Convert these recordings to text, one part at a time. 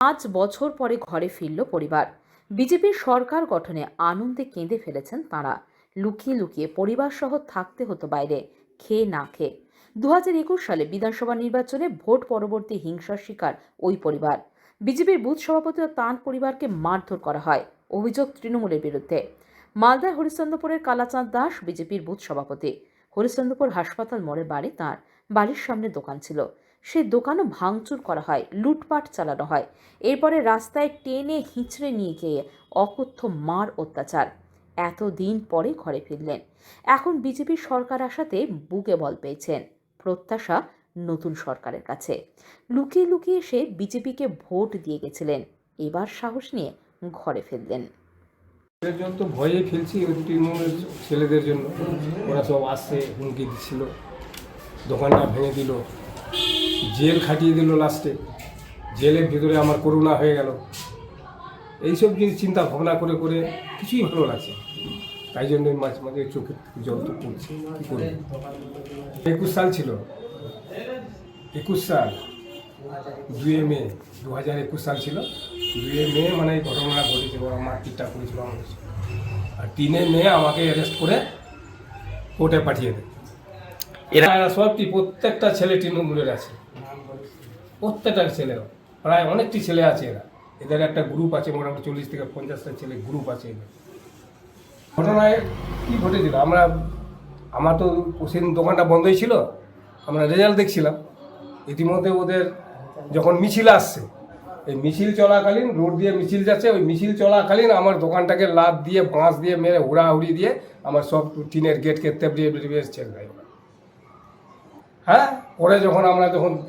5 বছর পরে ঘরে ফিরল পরিবার। বিজেপির সরকার গঠনে আনন্দে কেঁদে ফেলেছেন তাঁরা। লুকিয়ে লুকিয়ে পরিবার সহ থাকতে হতো বাইরে, খেয়ে না খেয়ে। 2021 সালে বিধানসভা নির্বাচনে ভোট পরবর্তী হিংসার শিকার ওই পরিবার। বিজেপির বুথ সভাপতি ও তাঁর পরিবারকে মারধর করা হয়, অভিযোগ তৃণমূলের বিরুদ্ধে। মালদার হরিশ্চন্দ্রপুরের কালাচাঁদ দাস বিজেপির বুথ সভাপতি। হরিশ্চন্দ্রপুর হাসপাতাল মোড়ে বাড়ি তাঁর। বাড়ির সামনে দোকান ছিল, সেই দোকানও ভাঙচুর করা হয়, লুটপাট চালানো হয়। এরপরে রাস্তায় টেনে হিঁচড়ে নিয়ে গিয়ে অকথ্য মার অত্যাচার। এতদিন পরে ঘরে ফিরলেন। এখন বিজেপির সরকার আসাতে বুকে বল পেয়েছেন। প্রত্যাশা নতুন সরকারের কাছে। লুকিয়ে লুকিয়ে এসে বিজেপিকে ভোট দিয়ে গেছিলেন, এবার সাহস নিয়ে ঘরে ফিরলেন। এর জন্য তো ভয়ে ফেলছি তৃণমূলের ছেলেদের জন্য। ওরা সব আসছে, হুমকি দিচ্ছিল, দোকানটা ভেঙে দিল, জেল খাটিয়ে দিল, লাস্টে জেলের ভিতরে আমার করোনা হয়ে গেল। এইসব জিনিস চিন্তা ভাবনা করে করে কিছুই ভালো লাগছে। তাই জন্যই মাঝে মাঝে চোখের জল তো পড়ছে। কী করবে? 21 সাল ছিল, 21 সাল 2 মে 2021 সাল ছিল। 2 মে মানে এই ঘটনাটা ঘটেছে, ওরা মারপিটটা করেছিল আমাদের। আর 3 মে আমাকে অ্যারেস্ট করে কোর্টে পাঠিয়ে দেয়। এরা সবটি প্রত্যেকটা ছেলে তৃণমূলের আছে, প্রত্যেকটা ছেলে, প্রায় অনেকটি ছেলে আছে। এদের একটা গ্রুপ আছে, মোটামুটি 40 থেকে 50টা ছেলে গ্রুপ আছে এদের। ঘটনায় কী ঘটেছিল, আমার তো সেদিন দোকানটা বন্ধই ছিল, আমরা রেজাল্ট দেখছিলাম। ইতিমধ্যে ওদের যখন মিছিল আসছে, এই মিছিল চলাকালীন, রোড দিয়ে মিছিল যাচ্ছে, ওই মিছিল চলাকালীন আমার দোকানটাকে লাত দিয়ে, বাঁশ দিয়ে মেরে, হুড়াহুড়ি দিয়ে আমার সব টিনের গেটকে তেবড়িয়ে এসছে। হ্যাঁ, পরে যখন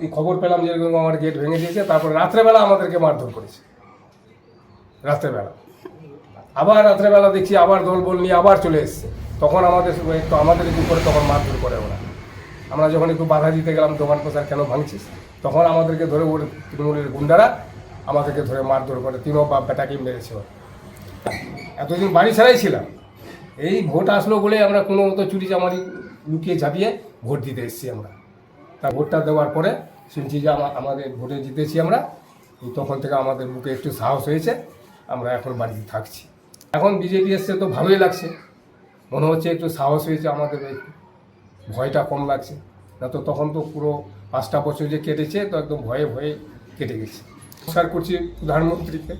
এই খবর পেলাম যে এরকম আমার গেট ভেঙে দিয়েছে, তারপরে রাত্রেবেলা আমাদেরকে মারধর করেছে। রাত্রেবেলা দেখছি আবার দলবল নিয়ে আবার চলে এসছে। তখন আমাদের একটু করে তখন মারধর করে ওরা। আমরা যখন একটু বাধা দিতে গেলাম, দোকান প্রচার কেন ভাঙছিস, তখন আমাদেরকে ধরে ওর তৃণমূলের গুন্ডারা আমাদেরকে ধরে মারধর করে। 3 বাপ বেটাকে মেরেছে। এতদিন বাড়ি ছাড়াই ছিলাম, এই ভোট আসলো বলে আমরা কোনো মতো চুরি চামারি লুকিয়ে ঝাঁপিয়ে ভোট দিতে এসেছি আমরা। তা ভোটটা দেওয়ার পরে শুনছি যে আমাদের ভোটে জিতেছি আমরা। তখন থেকে আমাদের বুকে একটু সাহস হয়েছে, আমরা এখন বাড়িতে থাকছি। এখন বিজেপি এসছে তো ভালোই লাগছে, মনে হচ্ছে একটু সাহস হয়েছে, আমাদের ভয়টা কম লাগছে। না তো তখন তো পুরো 5টা বছর যে কেটেছে, তো একদম ভয়ে ভয়ে কেটে গেছে। নমস্কার করছি প্রধানমন্ত্রীকে,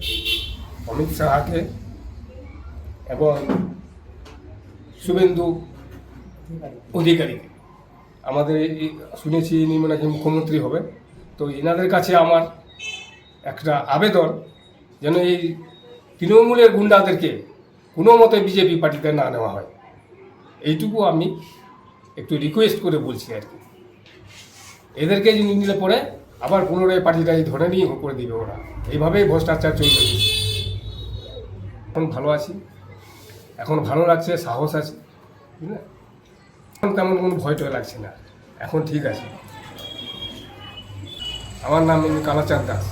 অমিত শাহকে এবং শুভেন্দু অধিকারীকে। আমাদের শুনেছি ইনি নাকি মুখ্যমন্ত্রী হবে, তো এনাদের কাছে আমার একটা আবেদন, যেন এই তৃণমূলের গুন্ডাদেরকে কোনো মতে বিজেপি পার্টিতে না নেওয়া হয়। এইটুকু আমি একটু রিকোয়েস্ট করে বলছি আর কি। এদেরকে যদি নিলে পরে আবার পুনরায় পার্টিটা এই ধরে নিয়ে করে দিবে ওরা। এইভাবেই ভ্রষ্টাচার চলবে। এখন ভালো আছি, এখন ভালো লাগছে, সাহস আছে, বুঝলেন? এখন তেমন কোনো ভয় টয় লাগছে না, এখন ঠিক আছে। আমার নাম কালাচাঁদ দাস।